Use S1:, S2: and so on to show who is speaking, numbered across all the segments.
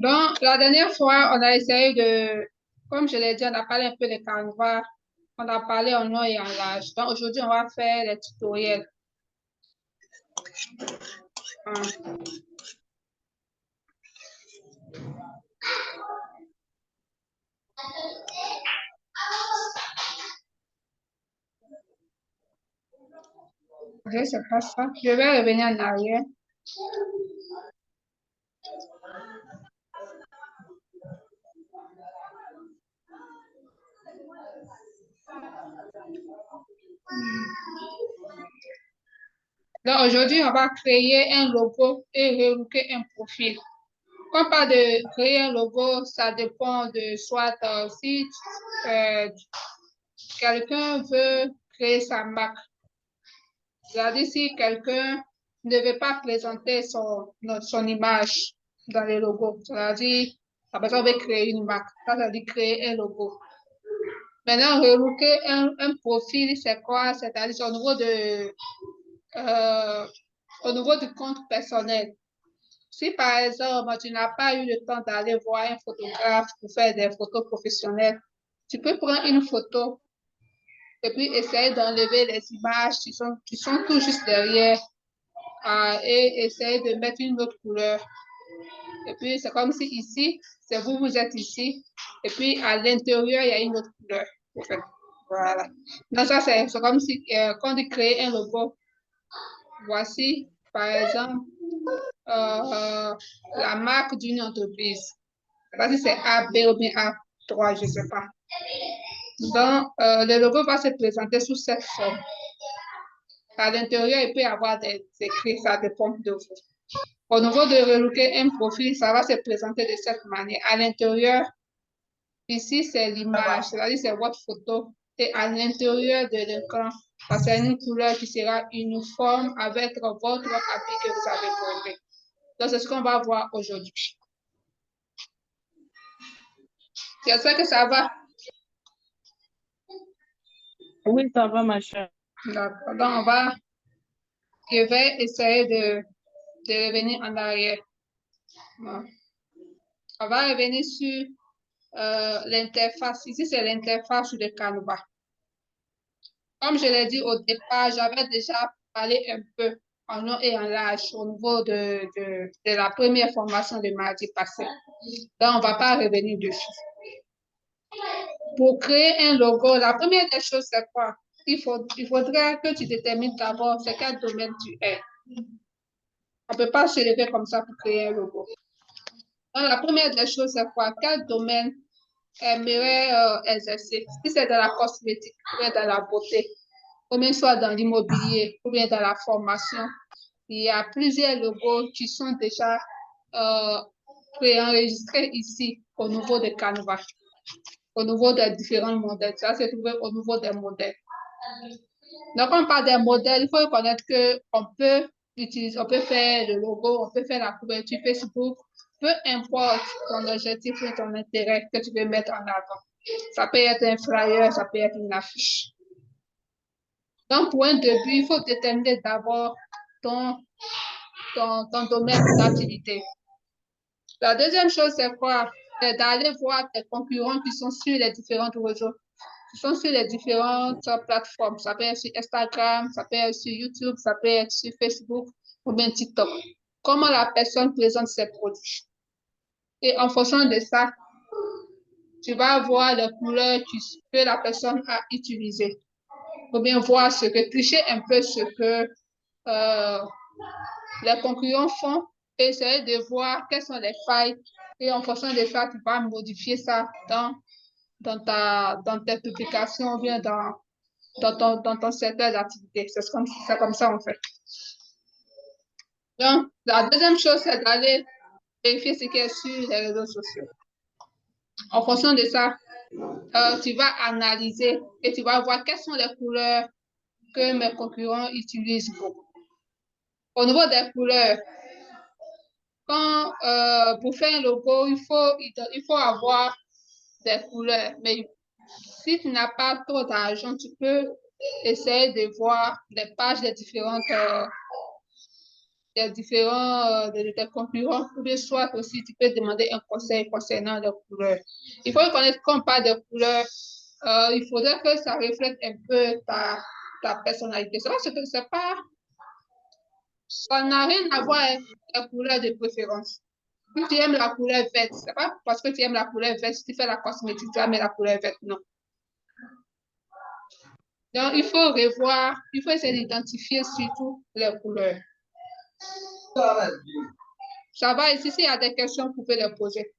S1: Donc, la dernière fois, on a essayé de, comme je l'ai dit, on a parlé un peu de Canva, on a parlé en long et en large. Donc, aujourd'hui, on va faire les tutoriels. Hum. Ok, c'est pas ça. Je vais revenir en arrière. Donc, aujourd'hui, on va créer un logo et relooker un profil. Quand on parle de créer un logo, ça dépend de soit si euh, quelqu'un veut créer sa marque. C'est-à-dire si quelqu'un ne veut pas présenter son image dans les logos, c'est-à-dire la personne veut créer une marque, ça veut dire créer un logo. Maintenant, relooker un profil, c'est quoi? C'est-à-dire euh, au niveau du compte personnel. Si par exemple, tu n'as pas eu le temps d'aller voir un photographe pour faire des photos professionnelles, tu peux prendre une photo et puis essayer d'enlever les images qui sont tout juste derrière et essayer de mettre une autre couleur. Et puis, c'est comme si ici, c'est vous, vous êtes ici. Et puis, à l'intérieur, il y a une autre couleur. En fait. Voilà. Donc, ça, c'est comme si, quand on crée un logo, voici, par exemple, la marque d'une entreprise. Je ne sais pas si c'est A, B ou bien A3, je ne sais pas. Donc, le logo va se présenter sous cette forme. À l'intérieur, il peut y avoir des écrits, ça dépend de vous. Au niveau de relooker un profil, ça va se présenter de cette manière. À l'intérieur, ici, c'est l'image, c'est-à-dire c'est votre photo. Et à l'intérieur de l'écran, c'est une couleur qui sera uniforme avec votre habit que vous avez porté. Donc, c'est ce qu'on va voir aujourd'hui. J'espère que ça va.
S2: Oui, ça va, ma chère.
S1: D'accord. Donc, je vais essayer de revenir en arrière. Bon. On va revenir sur l'interface. Ici, c'est l'interface de Canva. Comme je l'ai dit au départ, j'avais déjà parlé un peu en long et en large au niveau de la première formation de mardi passé. Donc, on ne va pas revenir dessus. Pour créer un logo, la première des choses, c'est quoi? Il faudrait que tu détermines d'abord c'est quel domaine tu es. On ne peut pas se lever comme ça pour créer un logo. Donc, la première des choses, c'est quoi? Quel domaine aimerait exercer? Si c'est dans la cosmétique, ou bien dans la beauté, ou bien soit dans l'immobilier, ou bien dans la formation, il y a plusieurs logos qui sont déjà préenregistrés ici au niveau de Canva, au niveau des différents modèles. Ça se trouve au niveau des modèles. Donc, quand on parle des modèles, il faut reconnaître qu'on peut utiliser, on peut faire le logo, on peut faire la couverture Facebook, peu importe ton objectif ou ton intérêt que tu veux mettre en avant. Ça peut être un flyer, ça peut être une affiche. Donc, pour un début, il faut déterminer d'abord ton, ton domaine d'activité. La deuxième chose, c'est quoi? C'est d'aller voir tes concurrents qui sont sur les différentes réseaux, qui sont sur les différentes plateformes. Ça peut être sur Instagram, ça peut être sur YouTube, ça peut être sur Facebook ou bien TikTok. Comment la personne présente ses produits. Et en fonction de ça, tu vas voir les couleurs que la personne a utilisées. Ou bien voir tricher un peu ce que les concurrents font et essayer de voir quelles sont les failles. Et en fonction de ça, tu vas modifier ça dans tes publications ou bien dans ton secteur d'activité. C'est comme ça, en fait. Donc, la deuxième chose, c'est d'aller vérifier ce qui est sur les réseaux sociaux. En fonction de ça, tu vas analyser et tu vas voir quelles sont les couleurs que mes concurrents utilisent beaucoup. Au niveau des couleurs, pour faire un logo, il faut avoir des couleurs. Mais si tu n'as pas trop d'argent, tu peux essayer de voir les pages des différentes des différents de tes concurrents, ou bien soit aussi tu peux demander un conseil concernant les couleurs. Il faut reconnaître qu'on parle des couleurs, il faudrait que ça reflète un peu ta personnalité. C'est pas, ça n'a rien à voir avec la couleur de préférence. Si tu aimes la couleur verte, c'est pas parce que tu aimes la couleur verte, si tu fais la cosmétique, tu vas mettre la couleur verte, non. Donc, il faut revoir, il faut essayer d'identifier surtout les couleurs. Ça va, ici, s'il y a des questions, vous pouvez les poser.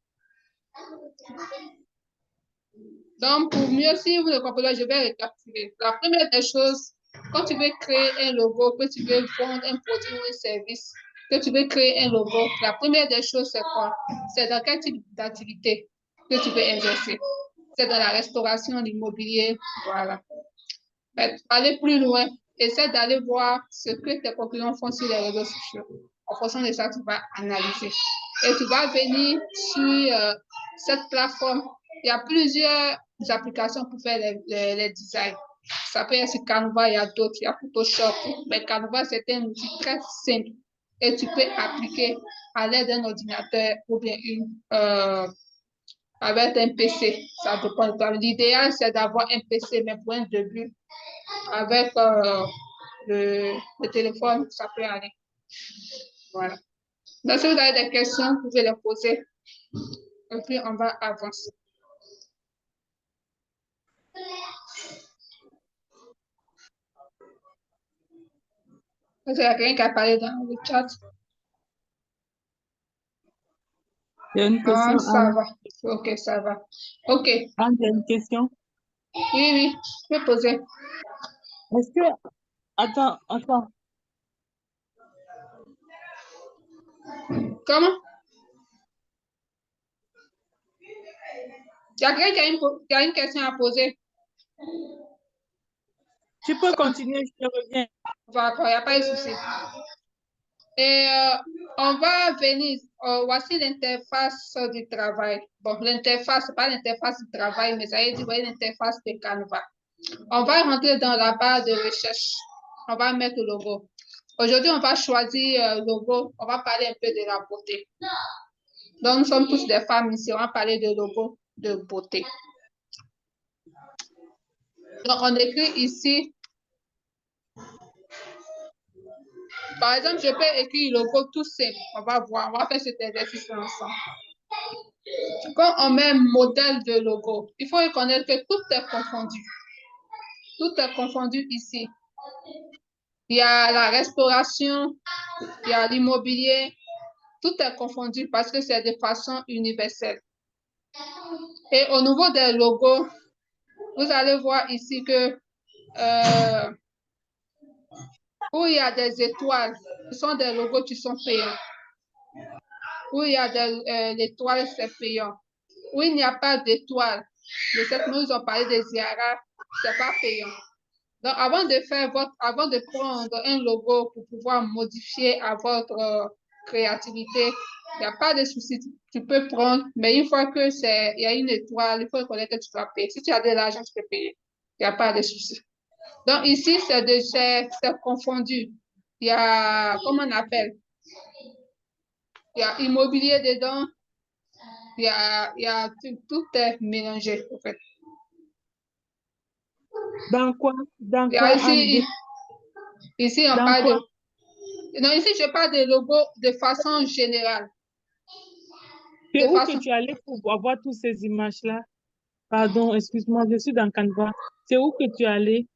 S1: Donc, pour mieux, si vous ne comprenez pas, je vais récapituler. La première des choses, quand tu veux créer un logo, que tu veux vendre un produit ou un service, que tu veux créer un logo, la première des choses, c'est quoi? C'est dans quel type d'activité que tu veux exercer. C'est dans la restauration, l'immobilier, voilà. Mais aller plus loin, essaie d'aller voir ce que tes concurrents font sur les réseaux sociaux. En fonction de ça, tu vas analyser. Et tu vas venir sur cette plateforme. Il y a plusieurs applications pour faire les designs. Ça peut être sur Canva, il y a d'autres, il y a Photoshop. Mais Canva, c'est un outil très simple. Et tu peux appliquer à l'aide d'un ordinateur ou bien avec un PC. Ça dépend de toi. L'idéal, c'est d'avoir un PC, mais pour un début, avec le téléphone, ça peut aller. Voilà. Donc, si vous avez des questions, vous pouvez les poser. Et puis, on va avancer. Est-ce qu'il y a quelqu'un qui a parlé dans le chat?
S2: Il y a une question.
S1: Ça va. Ok, ça va. Ok.
S2: Anne, il y a une question.
S1: Oui, oui, je peux poser.
S2: Est-ce que... Attends.
S1: Comment? Il y a quelqu'un qui a une question à poser.
S2: Tu peux continuer, je te reviens.
S1: D'accord, il n'y a pas de souci. Et on va venir, voici l'interface du travail. Bon, l'interface, c'est pas l'interface du travail, mais ça veut dire l'interface de Canva. On va rentrer dans la barre de recherche. On va mettre le logo. Aujourd'hui, on va choisir le logo. On va parler un peu de la beauté. Donc, nous sommes tous des femmes ici. On va parler de logo de beauté. Donc, on écrit ici. Par exemple, je peux écrire le logo tout simple. On va voir. On va faire cet exercice ensemble. Quand on met un modèle de logo, il faut reconnaître que tout est confondu. Tout est confondu ici. Il y a la restauration, il y a l'immobilier. Tout est confondu parce que c'est de façon universelle. Et au niveau des logos, vous allez voir ici que où il y a des étoiles, ce sont des logos qui sont payants. Où il y a des étoiles, c'est payant. Où il n'y a pas d'étoiles, de cette nous ont parlé des Ziara, c'est pas payant. Donc, avant de prendre un logo pour pouvoir modifier à votre créativité, il n'y a pas de souci. Tu peux prendre, mais une fois que il y a une étoile, il faut reconnaître que tu dois payer. Si tu as de l'argent, tu peux payer. Il n'y a pas de souci. Donc, ici, c'est confondu. Il y a, comment on appelle? Il y a immobilier dedans. Il y a tout est mélangé, en fait.
S2: Dans quoi,
S1: Ici, on
S2: dans
S1: parle
S2: quoi?
S1: Non, ici, je parle de logo de façon générale.
S2: C'est où que tu es allé pour avoir toutes ces images-là? Pardon, excuse-moi, je suis dans Canva. C'est où que tu es allé?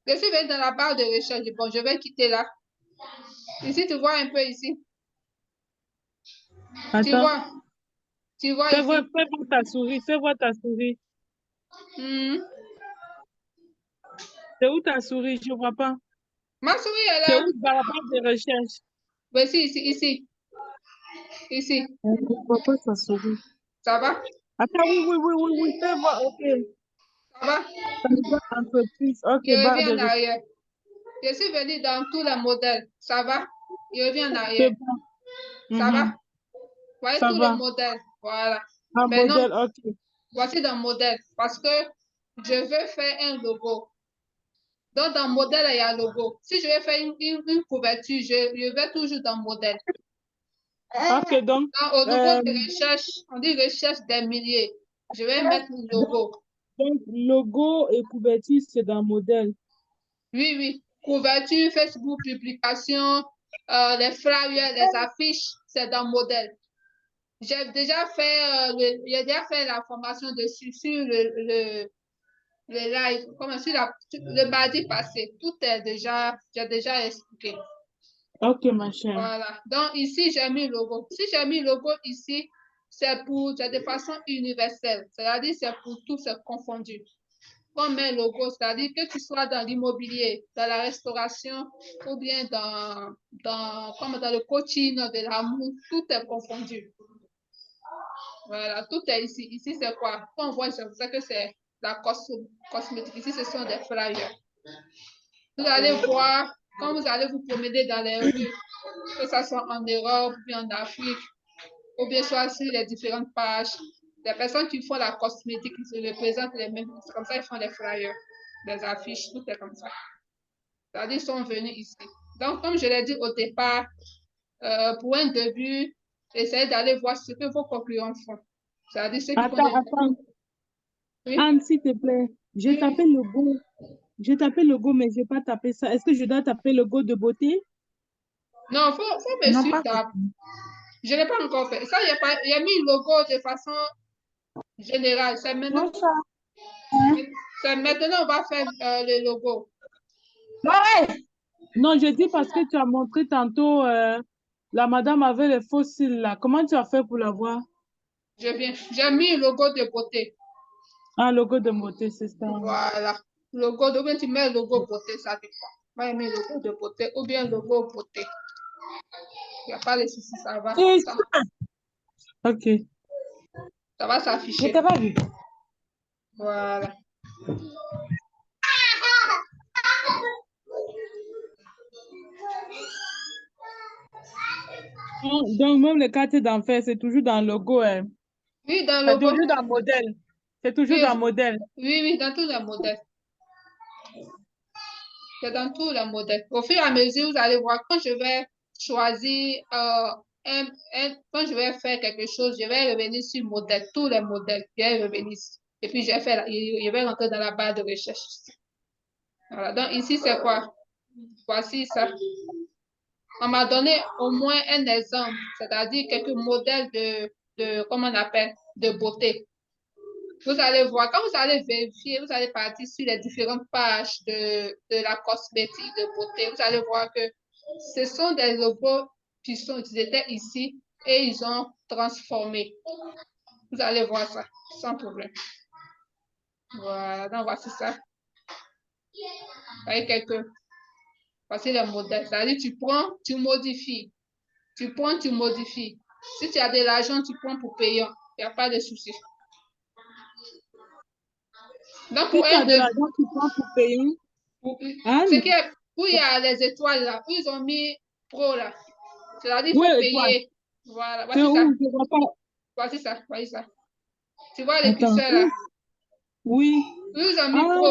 S1: Je suis venue dans la barre de recherche. Bon, je vais quitter là. Ici, tu vois un peu ici.
S2: Attends.
S1: Tu vois
S2: Fais
S1: ici.
S2: voir ta souris, fais voir ta souris. C'est où ta souris? Je ne vois pas.
S1: Ma souris est
S2: C'est
S1: là.
S2: où dans la barre de recherche?
S1: Voici ici. Ici.
S2: Je ne vois pas ta souris.
S1: Ça va?
S2: Attends, oui, fais voir, ok.
S1: Ça va?
S2: Entreprise, ok,
S1: Je
S2: barre
S1: reviens
S2: de
S1: en
S2: recherche.
S1: arrière. Je suis venue dans tous les modèles. Ça va? Je reviens en arrière.
S2: C'est bon.
S1: Ça va? Voyez
S2: Ça
S1: tous les
S2: va.
S1: modèles. Voilà.
S2: Un
S1: Maintenant,
S2: modèle, ok.
S1: voici dans modèle parce que je veux faire un logo. Donc, dans modèle, il y a logo. Si je vais faire une couverture, je vais toujours dans modèle.
S2: Ok, donc.
S1: Au niveau de recherche, on dit recherche des milliers. Je vais mettre le logo.
S2: Donc, logo et couverture, c'est dans modèle.
S1: Oui, oui. Couverture, Facebook, publication, les flyers, les affiches, c'est dans modèle. J'ai déjà fait la formation dessus sur le live, comme sur le mardi passé. Tout est j'ai déjà expliqué.
S2: Ok, ma chère.
S1: Voilà. Donc, ici, j'ai mis le logo. Si j'ai mis le logo ici, c'est de façon universelle. C'est-à-dire, c'est pour tous, c'est confondu. On met le logo, c'est-à-dire que tu sois dans l'immobilier, dans la restauration, ou bien comme dans le coaching, de l'amour, tout est confondu. Voilà, tout est ici. Ici, c'est quoi? Quand on voit, c'est pour ça que c'est la cosmétique. Ici, ce sont des flyers. Vous allez voir, quand vous allez vous promener dans les rues, que ce soit en Europe, ou bien en Afrique, ou bien soit sur les différentes pages, les personnes qui font la cosmétique, qui se représentent les mêmes, c'est comme ça ils font des flyers, des affiches, tout est comme ça. C'est-à-dire, ils sont venus ici. Donc, comme je l'ai dit au départ, pour un début, essayez d'aller voir ce que vos concurrents font. C'est-à-dire ceux qui font des...
S2: Attends.
S1: Oui?
S2: Anne, s'il te plaît, j'ai tapé le logo. J'ai tapé le logo, mais je n'ai pas tapé ça. Est-ce que je dois taper le logo de beauté?
S1: Non, faut me suivre. Je n'ai pas encore fait. Ça, il y a mis le logo de façon générale. C'est maintenant, on va faire le logo.
S2: Non, je dis parce que tu as montré tantôt, la madame avait les faux cils là. Comment tu as fait pour la voir?
S1: Je viens. J'ai mis le logo de beauté.
S2: Ah, logo de beauté, c'est ça.
S1: Voilà. Logo de, ou bien tu mets le logo beauté, ça dépend. Moi, j'ai mis le logo de beauté ou bien le logo beauté. Il n'y a pas de souci, ça va.
S2: Ok.
S1: Ça va s'afficher.
S2: Je t'ai pas vu.
S1: Voilà.
S2: Donc, même les cartes d'enfer, c'est toujours dans le logo. Hein.
S1: Oui, dans le
S2: C'est
S1: logo.
S2: toujours dans le modèle. C'est toujours
S1: Oui,
S2: dans le modèle.
S1: oui, dans tous les modèles. C'est dans tous les modèles. Au fur et à mesure, vous allez voir, quand je vais choisir, quand je vais faire quelque chose, je vais revenir sur modèle, tous les modèles, je vais revenir ici. Et puis, je vais rentrer dans la barre de recherche. Voilà, donc ici, c'est quoi? Voici ça. On m'a donné au moins un exemple, c'est-à-dire quelques modèles comment on appelle, de beauté. Vous allez voir, quand vous allez vérifier, vous allez partir sur les différentes pages de la cosmétique de beauté. Vous allez voir que ce sont des robots qui étaient ici et ils ont transformé. Vous allez voir ça, sans problème. Voilà, donc voici ça. Voici les modèles. C'est-à-dire, tu prends, tu modifies. Tu prends, tu modifies. Si tu as de l'argent, tu prends pour payant. Il n'y a pas de souci. Donc,
S2: Si
S1: pour
S2: tu as
S1: un
S2: de l'argent, tu prends pour payer.
S1: Où il y a les étoiles là, où ils ont mis pro là. C'est-à-dire qu'il
S2: Oui,
S1: faut
S2: étoile.
S1: payer. Voilà,
S2: C'est
S1: voici ça.
S2: où? Je vois pas.
S1: Voici ça, voici ça. Tu vois les
S2: Attends.
S1: curseurs là.
S2: Oui.
S1: Où ils ont mis
S2: Ah,
S1: pro.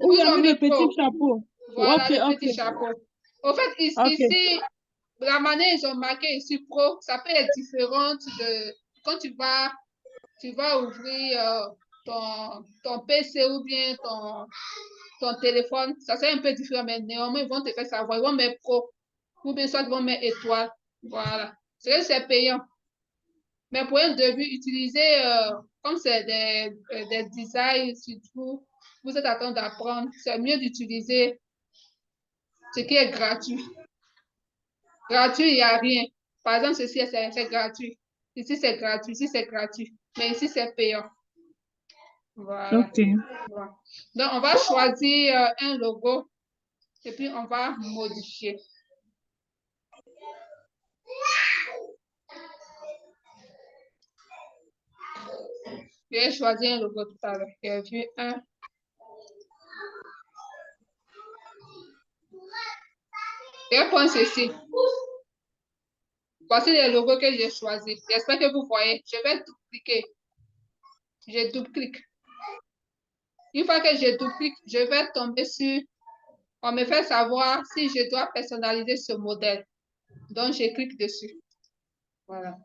S2: où
S1: Où
S2: il y
S1: ils
S2: a
S1: ont
S2: mis
S1: mis
S2: le petit
S1: pro.
S2: chapeau.
S1: Voilà,
S2: Ok,
S1: le
S2: ok.
S1: petit chapeau. Au fait,
S2: Ok.
S1: ici, la manière ils ont marqué ici pro, ça peut être différente de quand tu vas ouvrir ton PC ou bien ton téléphone. Ça c'est un peu différent, mais néanmoins, ils vont te faire savoir. Ils vont mettre pro. Ou bien soit ils vont mettre étoile. Voilà. C'est payant. Mais pour un début, utiliser, comme c'est des designs, surtout, vous êtes en train d'apprendre, c'est mieux d'utiliser ce qui est gratuit. Gratuit, il n'y a rien. Par exemple, ceci, c'est gratuit. Ici, c'est gratuit. Ici, c'est gratuit. Mais ici, c'est payant. Voilà.
S2: Ok.
S1: Voilà. Donc, on va choisir un logo et puis on va modifier. J'ai choisi un logo tout à l'heure. J'ai vu un. Je vais prendre ceci. Voici les logos que j'ai choisis. J'espère que vous voyez. Je vais dupliquer. Je double-clique. Une fois que je double-clique, je vais tomber sur On me fait savoir si je dois personnaliser ce modèle. Donc, je clique dessus. Voilà.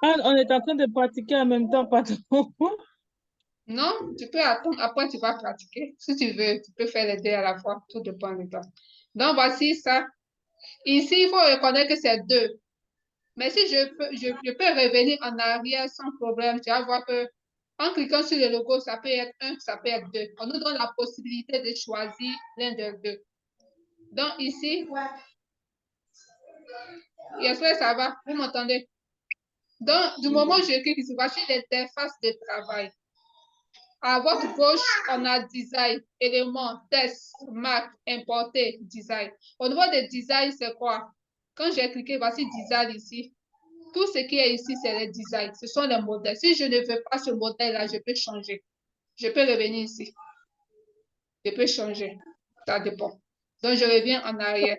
S2: Ah, on est en train de pratiquer en même temps, pardon.
S1: Non, tu peux attendre. Après, tu vas pratiquer. Si tu veux, tu peux faire les deux à la fois. Tout dépend de toi. Donc, voici ça. Ici, il faut reconnaître que c'est 2. Mais si je peux revenir en arrière sans problème, tu vas voir que en cliquant sur le logo, ça peut être 1, ça peut être 2. On nous donne la possibilité de choisir l'un des deux. Donc ici, j'espère que ça va, vous m'entendez? Donc, du moment où je clique ici, voici l'interface de travail. À votre gauche, on a design, éléments, test, marque, importer, design. Au niveau de design, c'est quoi? Quand j'ai cliqué, voici design ici. Tout ce qui est ici, c'est les designs. Ce sont les modèles. Si je ne veux pas ce modèle-là, je peux changer. Je peux revenir ici. Je peux changer. Ça dépend. Donc, je reviens en arrière.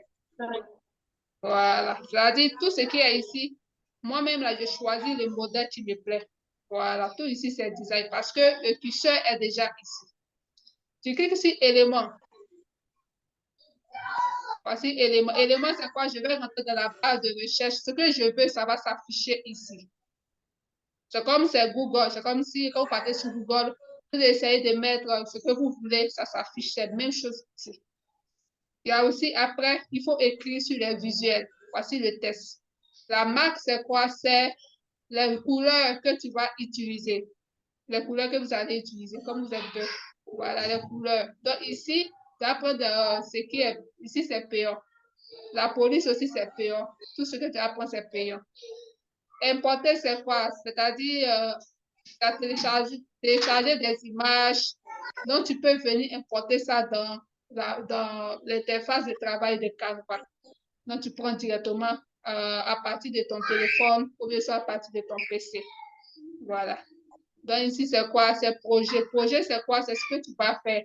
S1: Voilà. C'est-à-dire, tout ce qui est ici, moi-même, là, je choisis le modèle qui me plaît. Voilà. Tout ici, c'est design parce que le curseur est déjà ici. Tu cliques sur élément. Voici élément. Élément, c'est quoi? Je vais rentrer dans la barre de recherche. Ce que je veux, ça va s'afficher ici. C'est comme c'est Google. C'est comme si quand vous partez sur Google, vous essayez de mettre ce que vous voulez, ça s'affiche. C'est la même chose ici. Il y a aussi, après, il faut écrire sur les visuels. Voici le test. La marque, c'est quoi? C'est les couleurs que tu vas utiliser. Les couleurs que vous allez utiliser, comme vous êtes deux. Voilà, les couleurs. Donc ici, tu vas prendre ce qui est, ici c'est payant. La police aussi c'est payant. Tout ce que tu apprends c'est payant. Importer c'est quoi? C'est-à-dire, télécharger des images. Donc tu peux venir importer ça dans l'interface de travail de Canva. Donc tu prends directement à partir de ton téléphone ou bien soit à partir de ton PC. Voilà. Donc ici, c'est quoi? C'est projet. Projet, c'est quoi? C'est ce que tu vas faire.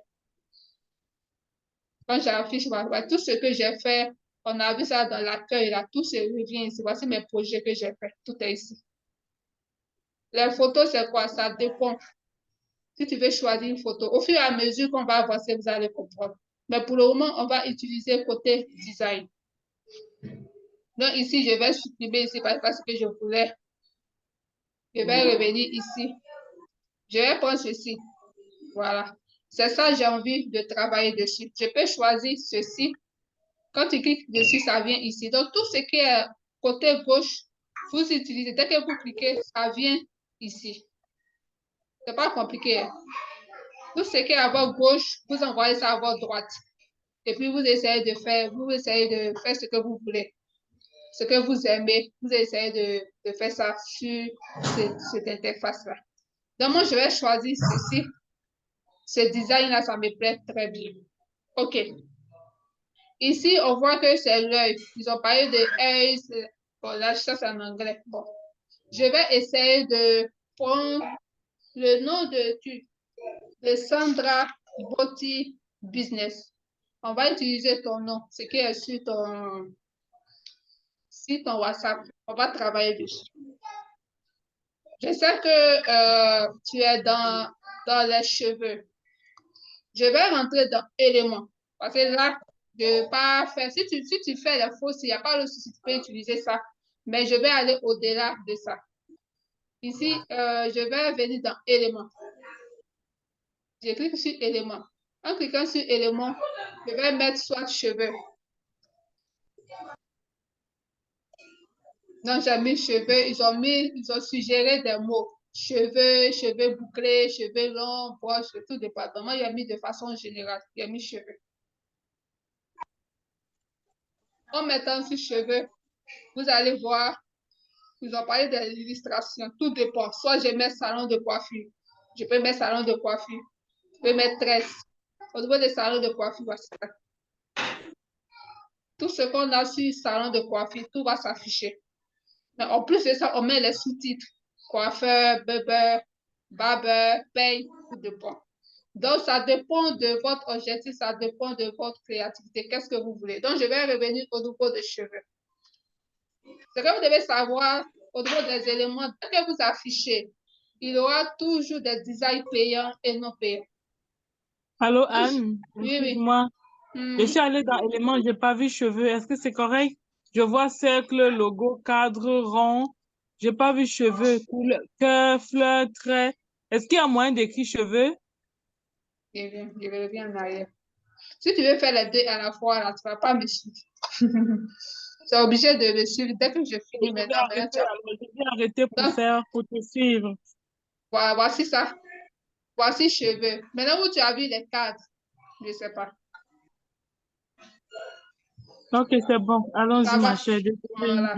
S1: Quand j'affiche, tout ce que j'ai fait, on a vu ça dans l'accueil, là, tout se revient ici. Voici mes projets que j'ai fait. Tout est ici. Les photos, c'est quoi? Ça dépend. Si tu veux choisir une photo, au fur et à mesure qu'on va avancer, vous allez comprendre. Mais pour le moment, on va utiliser côté design. Donc ici, je vais supprimer ici parce que je voulais. Je vais revenir ici. Je vais prendre ceci. Voilà. C'est ça, j'ai envie de travailler dessus. Je peux choisir ceci. Quand tu cliques dessus, ça vient ici. Donc, tout ce qui est côté gauche, vous utilisez. Dès que vous cliquez, ça vient ici. C'est pas compliqué. Tout ce qui est à votre gauche, vous envoyez ça à votre droite. Et puis, vous essayez de faire ce que vous voulez. Ce que vous aimez, vous essayez de faire ça sur cette interface-là. Donc, moi, je vais choisir ceci. Ce design-là, ça me plaît très bien. OK. Ici, on voit que c'est l'œil. Ils ont parlé de œil. Bon, là, ça, c'est en anglais. Bon. Je vais essayer de prendre le nom de Sandra Botti Business. On va utiliser ton nom, ce qui est sur ton WhatsApp. On va travailler dessus. Je sais que tu es dans les cheveux. Je vais rentrer dans éléments. Parce que là, je ne vais pas faire. Si tu fais les fausses, il n'y a pas le souci, tu peux utiliser ça. Mais je vais aller au-delà de ça. Ici, je vais venir dans éléments. Je clique sur éléments. En cliquant sur éléments, je vais mettre soit cheveux. Donc, j'ai mis cheveux. Ils ont suggéré des mots. Cheveux, cheveux bouclés, cheveux longs, broches, tout département. J'ai mis de façon générale. J'ai mis cheveux. En mettant sur cheveux, vous allez voir, ils ont parlé de l'illustration. Tout dépend. Soit je mets salon de coiffure. Je peux mettre salon de coiffure. Je peux mettre tresse. Au niveau des salons de coiffure, voici ça. Tout ce qu'on a sur salon de coiffure, tout va s'afficher. Mais en plus de ça, on met les sous-titres. Coiffeur, barber, paye, tout dépend. Donc, ça dépend de votre objectif, ça dépend de votre créativité. Qu'est-ce que vous voulez? Donc, je vais revenir au niveau des cheveux. Ce que vous devez savoir au niveau des éléments, dès que vous affichez, il y aura toujours des designs payants et non payants.
S2: Allô, Anne,
S1: Oui, oui.
S2: excuse-moi. Je suis allée dans éléments, j'ai pas vu cheveux. Est-ce que c'est correct? Je vois cercle, logo, cadre, rond. J'ai pas vu cheveux, cœur, fleur, trait. Est-ce qu'il y a moyen d'écrire cheveux?
S1: Je reviens en arrière. Si tu veux faire les deux à la fois, là, tu vas pas me suivre. Tu es obligé de le suivre dès que je finis maintenant.
S2: Je vais arrêter pour te suivre.
S1: Voilà, voici ça. Voici cheveux. Maintenant où tu as vu les cadres, je sais pas.
S2: Ok, c'est bon. Allons-y, ma chère.
S1: Voilà.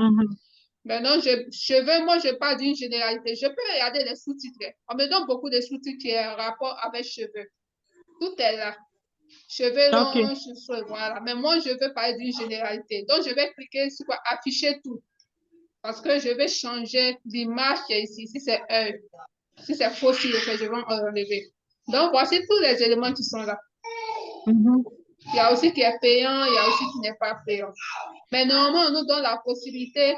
S1: Maintenant, cheveux, moi, je parle d'une généralité. Je peux regarder les sous-titres. On me donne beaucoup de sous-titres qui ont rapport avec cheveux. Tout est là. Cheveux longs, cheveux, voilà. Mais moi, je veux parler d'une généralité. Donc, je vais cliquer sur quoi? Afficher tout. Parce que je vais changer l'image qui est ici. Si c'est si c'est faux, si je vais enlever. Donc, voici tous les éléments qui sont là. Il y a aussi qui est payant, il y a aussi qui n'est pas payant. Mais normalement, on nous donne la possibilité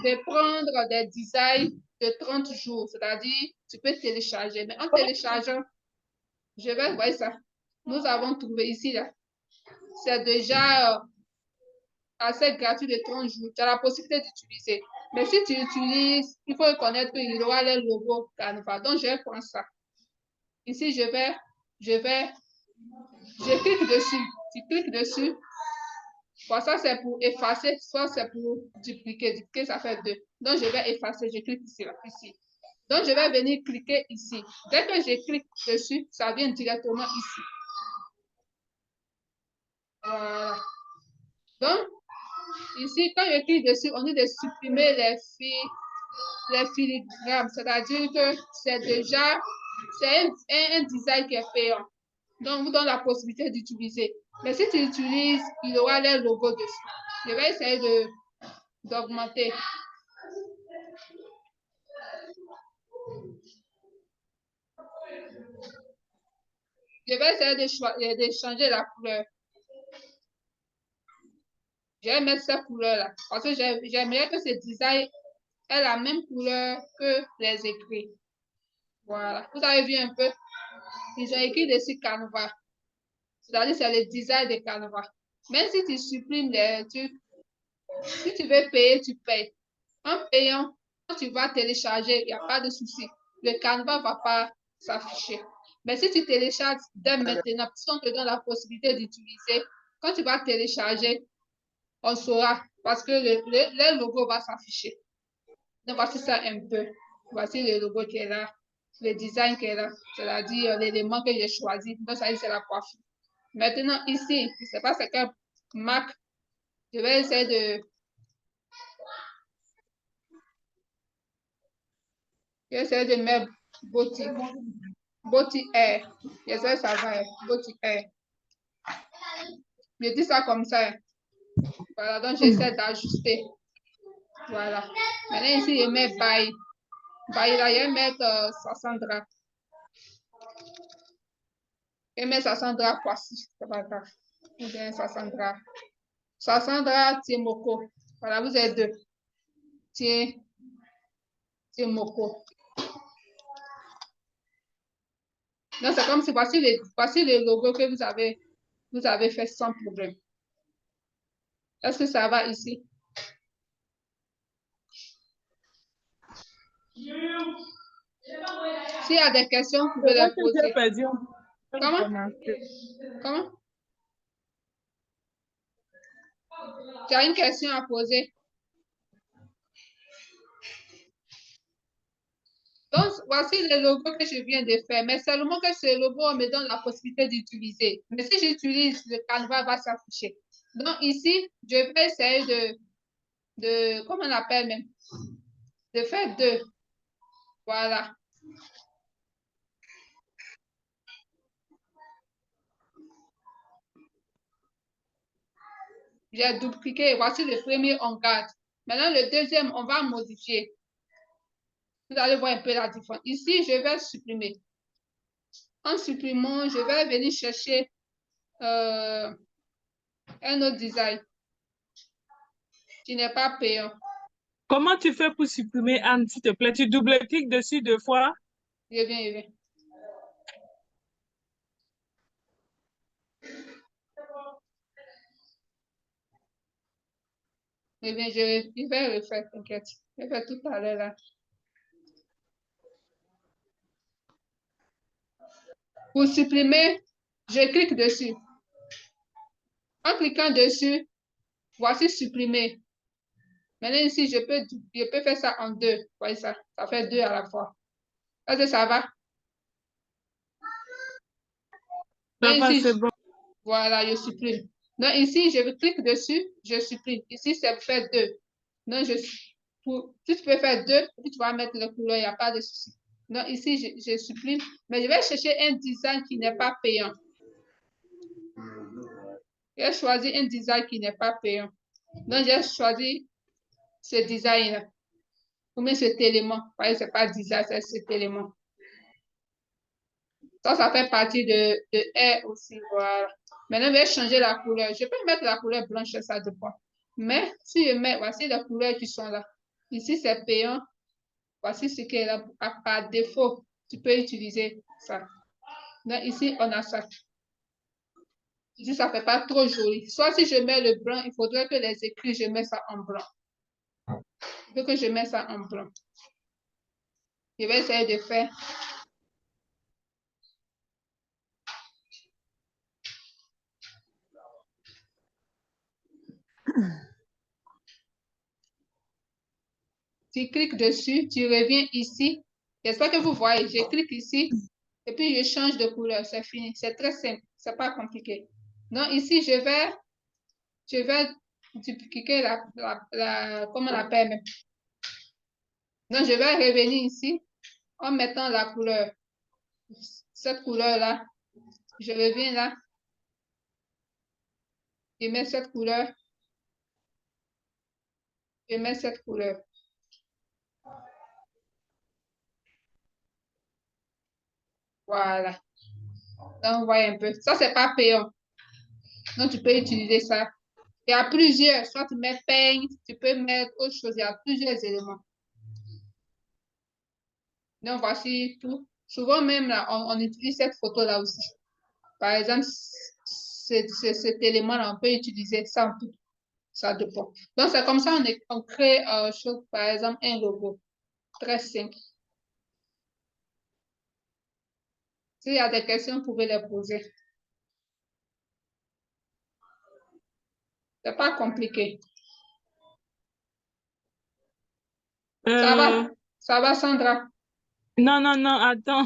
S1: de prendre des designs de 30 jours. C'est-à-dire, tu peux télécharger. Mais en téléchargeant, je vais voir ça. Nous avons trouvé ici, là. C'est déjà assez gratuit de 30 jours. Tu as la possibilité d'utiliser. Mais si tu utilises, il faut reconnaître qu'il y aura les logos Canva. Donc, je vais prendre ça. Ici, je clique dessus. Tu cliques dessus. Soit ça, c'est pour effacer, soit c'est pour dupliquer. Dupliquer, ça fait 2. Donc, je vais effacer. Je clique ici, là, ici. Donc, je vais venir cliquer ici. Dès que je clique dessus, ça vient directement ici. Voilà. Donc, ici, quand je clique dessus, on dit de supprimer les filigrammes. C'est-à-dire que c'est déjà un design qui est payant. Donc, on vous donne la possibilité d'utiliser. Mais si tu utilises, il y aura les logos dessus. Je vais essayer d'augmenter. Je vais essayer de changer la couleur. Je vais mettre cette couleur-là. Parce que j'aimerais que ce design ait la même couleur que les écrits. Voilà. Vous avez vu un peu? Ils ont écrit dessus Canva. C'est-à-dire c'est le design de Canva. Même si tu supprimes les trucs, si tu veux payer, tu payes. En payant, quand tu vas télécharger, il n'y a pas de souci. Le Canva ne va pas s'afficher. Mais si tu télécharges dès maintenant, puisqu'on te donne la possibilité d'utiliser, quand tu vas télécharger, on saura parce que le logo va s'afficher. Donc, voici ça un peu. Voici le logo qui est là, le design qui est là, c'est-à-dire l'élément que j'ai choisi. Donc, ça c'est la coiffure. Maintenant, ici, je ne sais pas c'est quelle marque. Je vais essayer de... Je vais essayer de mettre Boti Air. J'espère que ça va. Boti Air. Je dis ça comme ça. Voilà, donc j'essaie d'ajuster. Voilà. Maintenant, ici, je mets Bail. Bail, là, je vais mettre Sassandra. Je vais mettre Sassandra Kwasi. C'est pas grave. Ou bien Sassandra. Sassandra Timoko. Voilà, vous êtes deux. Timoko. Donc, c'est comme si voici le logo que vous avez fait sans problème. Est-ce que ça va ici? S'il y a des questions, vous pouvez les poser. Comment? Comment? Tu as une question à poser? Donc, voici le logo que je viens de faire. Mais seulement que ce logo, on me donne la possibilité d'utiliser. Mais si j'utilise, le Canva va s'afficher. Donc, ici, je vais essayer comment on appelle même? De faire 2. Voilà. J'ai dupliqué. Voici le premier, on garde. Maintenant, le deuxième, on va modifier. Vous allez voir un peu la différence. Ici, je vais supprimer. En supprimant, je vais venir chercher un autre design qui n'est pas payant.
S2: Comment tu fais pour supprimer Anne, s'il te plaît? Tu double-cliques dessus 2 fois.
S1: Je viens, je viens. Je vais refaire, t'inquiète. Je vais faire tout à l'heure là. Pour supprimer, je clique dessus. En cliquant dessus, voici supprimer. Maintenant ici, je peux faire ça en 2. Voyez ça, ça fait 2 à la fois. Est-ce que ça va?
S2: Ça va,
S1: Ici,
S2: c'est bon.
S1: voilà, je supprime. Donc ici, je clique dessus, je supprime. Ici, c'est fait 2. Donc, si tu peux faire 2, puis tu vas mettre le couleur, il n'y a pas de souci. Donc ici, je supprime. Mais je vais chercher un design qui n'est pas payant. J'ai choisi un design qui n'est pas payant. Donc, j'ai choisi ce design-là. Ou bien cet élément. Vous voyez, ce n'est pas design, c'est cet élément. Ça fait partie de R aussi. Voilà. Maintenant, je vais changer la couleur. Je peux mettre la couleur blanche, ça dépend. Mais si je mets, voici les couleurs qui sont là. Ici, c'est payant. Voici ce qui est là. Par défaut, tu peux utiliser ça. Donc, ici, on a ça. Ici, ça ne fait pas trop joli. Soit si je mets le blanc, il faudrait que les écrits, je mets ça en blanc. Il faut que je mette ça en blanc. Je vais essayer de faire. Tu cliques dessus, tu reviens ici. J'espère que vous voyez. Je clique ici et puis je change de couleur. C'est fini. C'est très simple. C'est pas compliqué. Donc ici, je vais dupliquer comment on appelle même. Donc je vais revenir ici en mettant la couleur. Cette couleur-là. Je reviens là. Je mets cette couleur. Je mets cette couleur. Voilà. Donc, vous voyez un peu. Ça, c'est pas payant. Donc, tu peux utiliser ça. Il y a plusieurs. Soit tu mets peigne, tu peux mettre autre chose. Il y a plusieurs éléments. Donc, voici tout. Souvent, même là, on utilise cette photo-là aussi. Par exemple, cet élément-là, on peut utiliser ça en tout. Ça dépend. Donc, c'est comme ça on crée, par exemple, un logo. Très simple. S'il y a des questions, vous pouvez les poser. C'est pas compliqué. Ça va? Ça va, Sandra?
S2: Non, non, non, attends.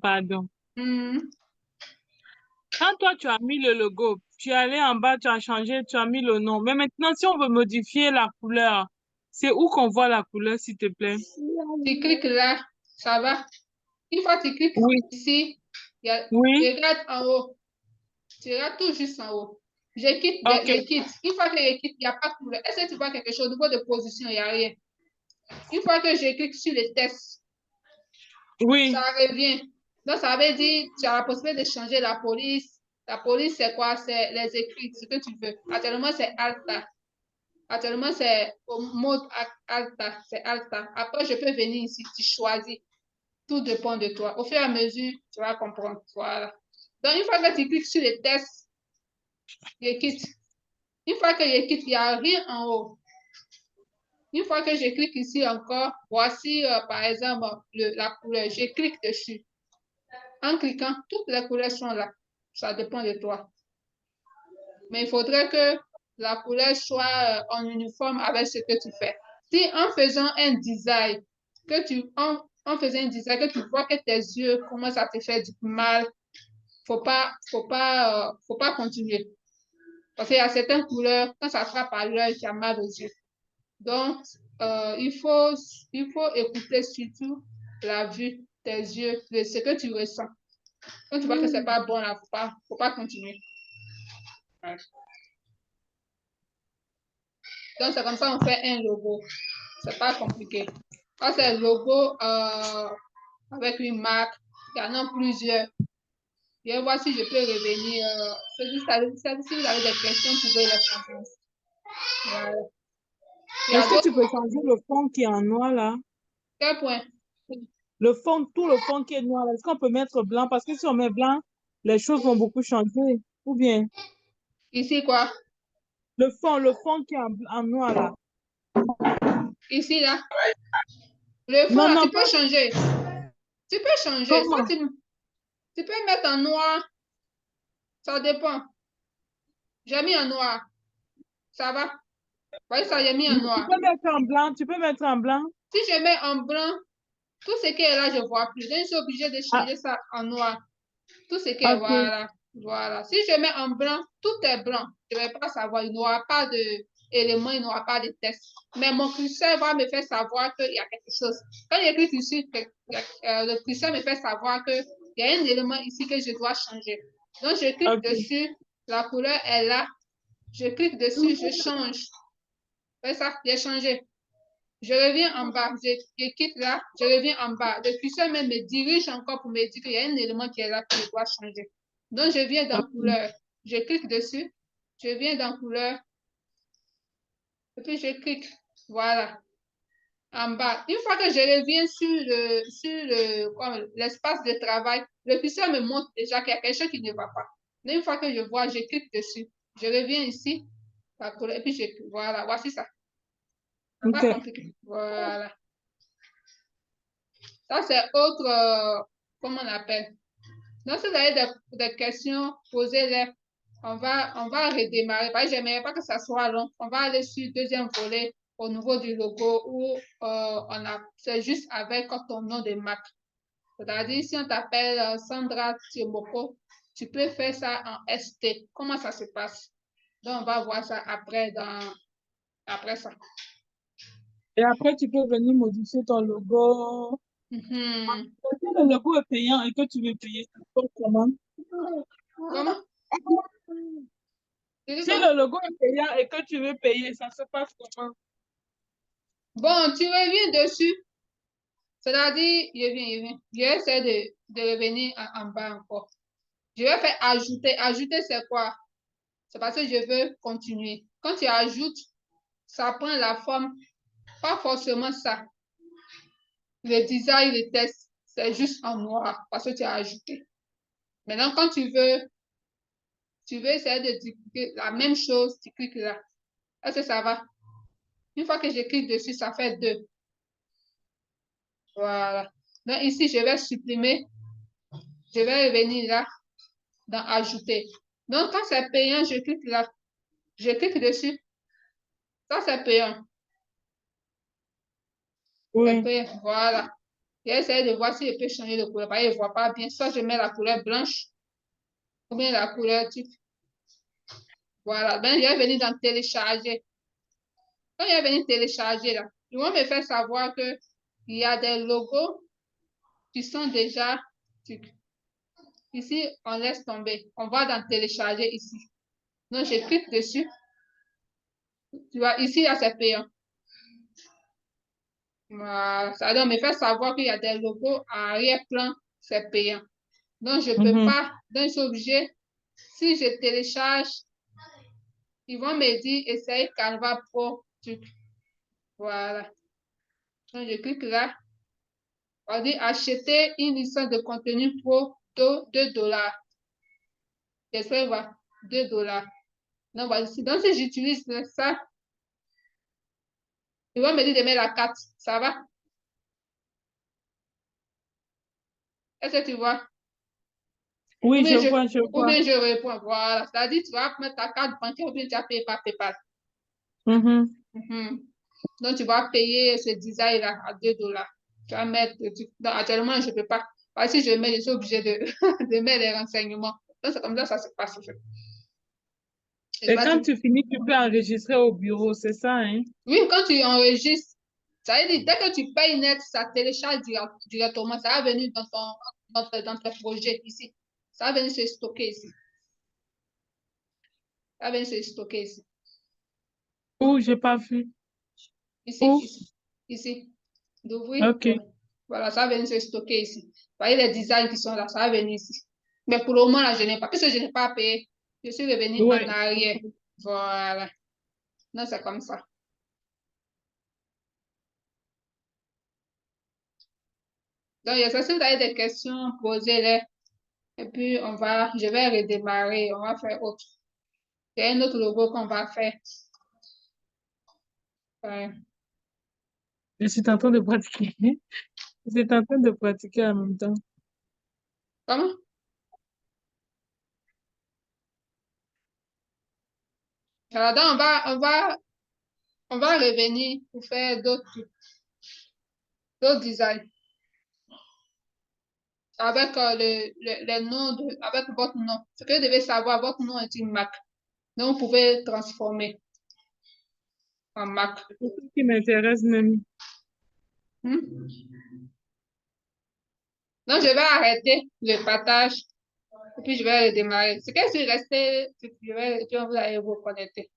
S2: Pardon. Quand toi, tu as mis le logo, tu es allé en bas, tu as changé, tu as mis le nom. Mais maintenant, si on veut modifier la couleur, c'est où qu'on voit la couleur, s'il te plaît?
S1: Tu cliques là, ça va. Une fois que tu cliques
S2: Oui,
S1: ici,
S2: oui,
S1: regarde en haut. Tu regardes tout juste en haut. Je quitte,
S2: ok,
S1: je quitte. Une fois que je quitte, il n'y a pas de couleur. Est-ce que tu vois quelque chose au niveau de position? Il n'y a rien. Une fois que je clique sur les tests, ça
S2: oui.
S1: revient. Donc, ça veut dire tu as la possibilité de changer la police. La police, c'est quoi? C'est les écrits, ce que tu veux. Actuellement, c'est Alta. Actuellement, c'est au mode Alta. C'est Alta. Après, je peux venir ici. Tu choisis. Tout dépend de toi. Au fur et à mesure, tu vas comprendre. Voilà. Donc, une fois que tu cliques sur les tests, je quitte. Une fois que je quitte, il n'y a rien en haut. Une fois que je clique ici encore, voici par exemple la couleur. Je clique dessus. En cliquant, toutes les couleurs sont là. Ça dépend de toi. Mais il faudrait que la couleur soit en uniforme avec ce que tu fais. Si en faisant un design, en faisant un design, que tu vois que tes yeux commencent à te faire du mal, faut pas continuer. Parce qu'il y a certaines couleurs, quand ça frappe à l'œil, tu as mal aux yeux. Donc, il faut écouter surtout la vue, tes yeux, ce que tu ressens. Quand tu vois que c'est pas bon, là, faut pas continuer. Ouais. Donc, c'est comme ça on fait un logo. C'est pas compliqué. Quand c'est un logo avec une marque, il y en a plusieurs. Je vais voir si je peux revenir. Si vous avez des questions, vous pouvez les poser. Voilà. Il y a
S2: Est-ce que
S1: d'autres.
S2: tu peux changer le fond qui est en noir là?
S1: Quel point?
S2: Le fond, tout le fond qui est noir là, est-ce qu'on peut mettre blanc? Parce que si on met blanc, les choses vont beaucoup changer. Ou bien,
S1: Ici, quoi?
S2: le fond qui est en noir là.
S1: Ici, là. Le fond,
S2: Non,
S1: là,
S2: non,
S1: tu peux
S2: pas
S1: changer. Tu peux changer. Soit
S2: comment?
S1: tu peux mettre en noir. Ça dépend. J'ai mis en noir. Ça va? Oui, ça, j'ai mis en
S2: Tu
S1: noir.
S2: peux mettre en blanc, tu peux mettre en blanc.
S1: Si je mets en blanc, tout ce qui est là, je ne vois plus. Donc, je suis obligée de
S2: Ah,
S1: changer ça en noir. Tout ce qui est,
S2: ok,
S1: voilà. Voilà. Si je mets en blanc, tout est blanc. Je ne vais pas savoir. Il n'y aura pas d'éléments, il n'y aura pas de texte. Mais mon curseur va me faire savoir qu'il y a quelque chose. Quand j'écris ici, le curseur me fait savoir qu'il y a un élément ici que je dois changer. Donc, je clique
S2: ok.
S1: dessus. La couleur est là. Je clique dessus, je change. C'est ça, j'ai changé. Je reviens en bas, je quitte là, je reviens en bas. Le curseur même me dirige encore pour me dire qu'il y a un élément qui est là que je dois changer. Donc, je viens dans
S2: Ok.
S1: couleur. Je clique dessus, je viens dans couleur, et puis je clique. Voilà, en bas. Une fois que je reviens sur l'espace de travail, le curseur me montre déjà qu'il y a quelque chose qui ne va pas. Mais une fois que je vois, je clique dessus. Je reviens ici, la couleur, et puis je clique. Voilà, voici ça. Pas
S2: Ok.
S1: compliqué. Voilà. Ça, c'est autre, comment on appelle. Donc, si vous avez des questions, posez-les. On va redémarrer. Parce que j'aimerais pas que ça soit long. On va aller sur le deuxième volet au niveau du logo où c'est juste avec ton nom de marque. C'est-à-dire, si on t'appelle Sandra Tiomoko, tu peux faire ça en ST. Comment ça se passe? Donc, on va voir ça après ça.
S2: Et après, tu peux venir modifier ton logo.
S1: Mhm.
S2: Si le logo est payant et que tu veux payer, ça se passe comment?
S1: Comment? Tu dis
S2: Si
S1: quoi?
S2: le logo est payant et que tu veux payer, ça se passe comment?
S1: Bon, tu reviens dessus. C'est-à-dire, je viens. Je vais essayer de revenir en bas encore. Je vais faire ajouter. Ajouter, c'est quoi? C'est parce que je veux continuer. Quand tu ajoutes, ça prend la forme, pas forcément ça. Le design, le texte, c'est juste en noir parce que tu as ajouté. Maintenant, quand tu veux essayer de dupliquer la même chose, tu cliques là. Est-ce que ça va? Une fois que je clique dessus, ça fait 2. Voilà. Donc ici, je vais supprimer. Je vais revenir là dans ajouter. Donc, quand c'est payant, je clique là. Je clique dessus. Ça, c'est payant. C'est
S2: Oui.
S1: payant. Voilà. J'essaie de voir si je peux changer de couleur. Parce que je ne vois pas bien. Soit je mets la couleur blanche ou bien la couleur type. Voilà. Ben, je vais venir dans télécharger. Quand je vais venir télécharger là, ils vont me faire savoir qu'il y a des logos qui sont déjà. Ici, on laisse tomber. On va dans télécharger ici. Donc, je clique dessus. Tu vois, ici, là, c'est payant. Voilà. Ça doit me faire savoir qu'il y a des logos à arrière-plan, c'est payant. Donc, je ne peux
S2: Mhm.
S1: pas. Donc, je suis obligée. Si je télécharge, ils vont me dire essaye Canva Pro. Voilà. Donc, je clique là. On dit acheter une licence de contenu pro de 2 dollars. J'espère voir 2 dollars. Donc, voici. Donc, si j'utilise ça, ils vont me dire de mettre la carte. Ça va? Est-ce que tu vois? Ou
S2: Oui,
S1: bien
S2: je
S1: je,
S2: vois, je
S1: ou
S2: vois.
S1: bien je réponds. Voilà. C'est-à-dire, tu vas mettre ta carte bancaire ou bien tu vas payer par PayPal.
S2: Mhm.
S1: Mhm. Donc, tu vas payer ce design-là à 2 dollars. Tu vas mettre. Donc, actuellement, je ne peux pas. Parce que si je mets, je suis obligée de, de mettre les renseignements. Donc, c'est comme ça se passe. En fait.
S2: Et quand tu finis, tu peux enregistrer au bureau, c'est ça, hein?
S1: Oui, quand tu enregistres, ça veut dire, dès que tu payes net, ça télécharge directement. Ça va venir dans ton projet ici. Ça va venir se stocker ici. Ça va venir se stocker ici.
S2: Ou j'ai pas vu.
S1: Ici,
S2: Où?
S1: ici, ici. D'ouvrir.
S2: Ok.
S1: Voilà. Voilà, ça va venir se stocker ici. Vous voyez les designs qui sont là, ça va venir ici. Mais pour le moment, là, je n'ai pas. Puisque je n'ai pas payé, je suis revenu en
S2: Oui.
S1: arrière. Voilà. Non, c'est comme ça. Donc, si vous avez des questions, posez-les. Et puis, je vais redémarrer. On va faire autre. Il y a un autre logo qu'on va faire. Ouais.
S2: Je suis en train de pratiquer. Je suis en train de pratiquer en même temps.
S1: Comment? Alors, donc, on va revenir pour faire d'autres designs. Avec les noms avec votre nom. Ce que vous devez savoir, votre nom est une marque. Donc, vous pouvez transformer en marque.
S2: C'est ce qui m'intéresse même.
S1: Hmm? Donc, je vais arrêter le partage et puis je vais redémarrer. Ce qui est resté, je vais, vous allez vous connecter.